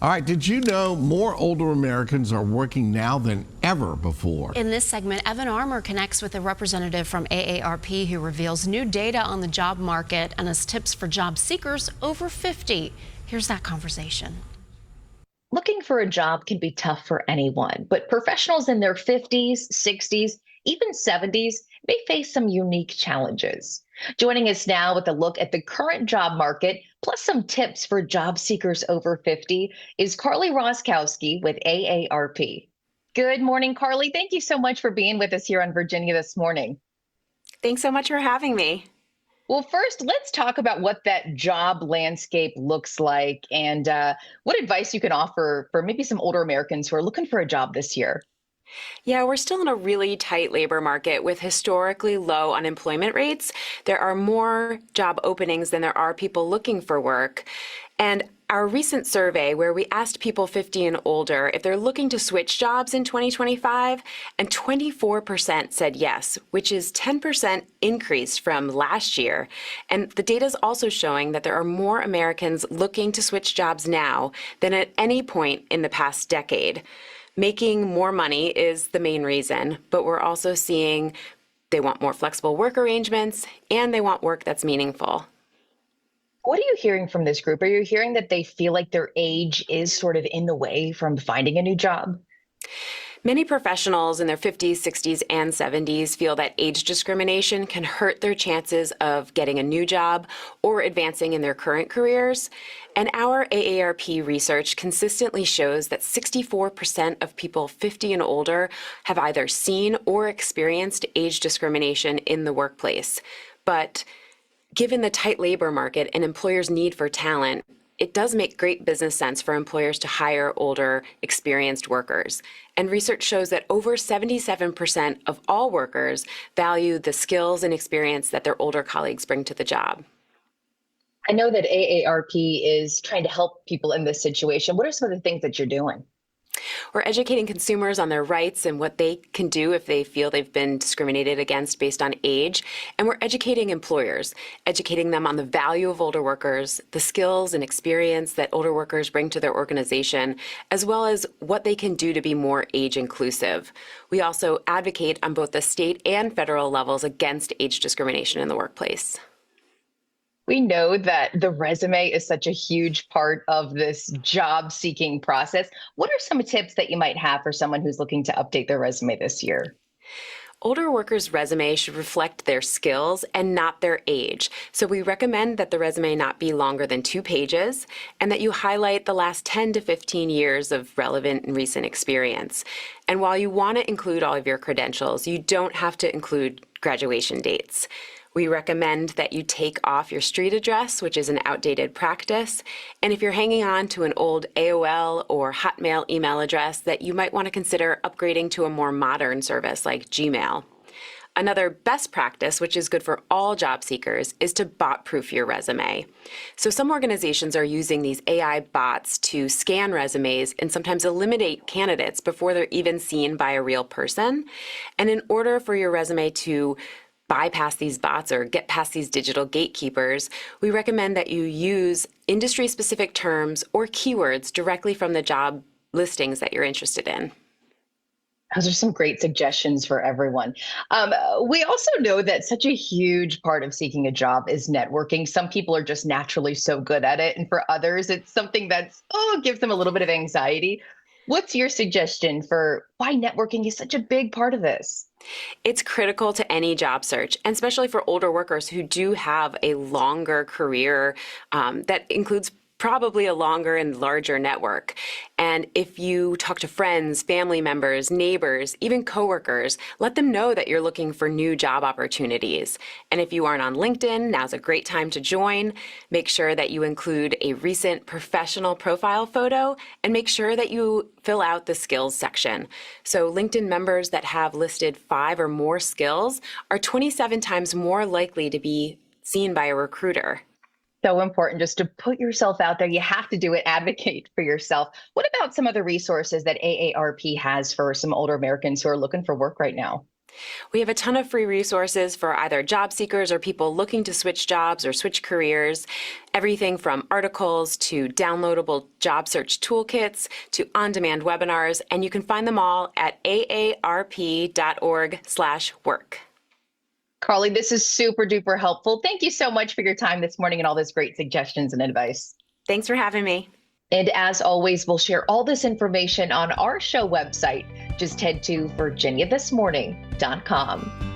All right, did you know more older Americans are working now than ever before? In this segment, Evan Armour connects with a representative from AARP who reveals new data on the job market and has tips for job seekers over 50. Here's that conversation. Looking for a job can be tough for anyone, but professionals in their 50s, 60s, even 70s may face some unique challenges. Joining us now with a look at the current job market, plus some tips for job seekers over 50, is Carly Roskowski with AARP. Good morning, Carly. Thank you so much for being with us here on Virginia this morning. Thanks so much for having me. Well, first, let's talk about what that job landscape looks like and what advice you can offer for maybe some older Americans who are looking for a job this year. Yeah, we're still in a really tight labor market with historically low unemployment rates. There are more job openings than there are people looking for work. And our recent survey, where we asked people 50 and older if they're looking to switch jobs in 2025, and 24% said yes, which is 10% increase from last year. And the data is also showing that there are more Americans looking to switch jobs now than at any point in the past decade. Making more money is the main reason, but we're also seeing they want more flexible work arrangements and they want work that's meaningful. What are you hearing from this group? Are you hearing that they feel like their age is sort of in the way from finding a new job? Many professionals in their 50s, 60s, and 70s feel that age discrimination can hurt their chances of getting a new job or advancing in their current careers. And our AARP research consistently shows that 64% of people 50 and older have either seen or experienced age discrimination in the workplace. But given the tight labor market and employers' need for talent, it does make great business sense for employers to hire older, experienced workers. And research shows that over 77% of all workers value the skills and experience that their older colleagues bring to the job. I know that AARP is trying to help people in this situation. What are some of the things that you're doing? We're educating consumers on their rights and what they can do if they feel they've been discriminated against based on age. And we're educating employers, educating them on the value of older workers, the skills and experience that older workers bring to their organization, as well as what they can do to be more age inclusive. We also advocate on both the state and federal levels against age discrimination in the workplace. We know that the resume is such a huge part of this job seeking process. What are some tips that you might have for someone who's looking to update their resume this year? Older workers' resume should reflect their skills and not their age. So we recommend that the resume not be longer than 2 pages and that you highlight the last 10 to 15 years of relevant and recent experience. And while you want to include all of your credentials, you don't have to include graduation dates. We recommend that you take off your street address, which is an outdated practice. And if you're hanging on to an old AOL or Hotmail email address, that you might want to consider upgrading to a more modern service like Gmail. Another best practice, which is good for all job seekers, is to bot-proof your resume. So some organizations are using these AI bots to scan resumes and sometimes eliminate candidates before they're even seen by a real person. And in order for your resume to bypass these bots or get past these digital gatekeepers, we recommend that you use industry-specific terms or keywords directly from the job listings that you're interested in. Those are some great suggestions for everyone. We also know that such a huge part of seeking a job is networking. Some people are just naturally so good at it. And for others, it's something that's, gives them a little bit of anxiety. What's your suggestion for why networking is such a big part of this? It's critical to any job search, and especially for older workers who do have a longer career that includes probably a longer and larger network. And if you talk to friends, family members, neighbors, even coworkers, let them know that you're looking for new job opportunities. And if you aren't on LinkedIn, now's a great time to join. Make sure that you include a recent professional profile photo and make sure that you fill out the skills section. So LinkedIn members that have listed 5 or more skills are 27 times more likely to be seen by a recruiter. So important just to put yourself out there. You have to do it, advocate for yourself. What about some of the resources that AARP has for some older Americans who are looking for work right now? We have a ton of free resources for either job seekers or people looking to switch jobs or switch careers. Everything from articles to downloadable job search toolkits to on-demand webinars, and you can find them all at aarp.org/work. Carly, this is super duper helpful. Thank you so much for your time this morning and all those great suggestions and advice. Thanks for having me. And as always, we'll share all this information on our show website. Just head to virginiathismorning.com.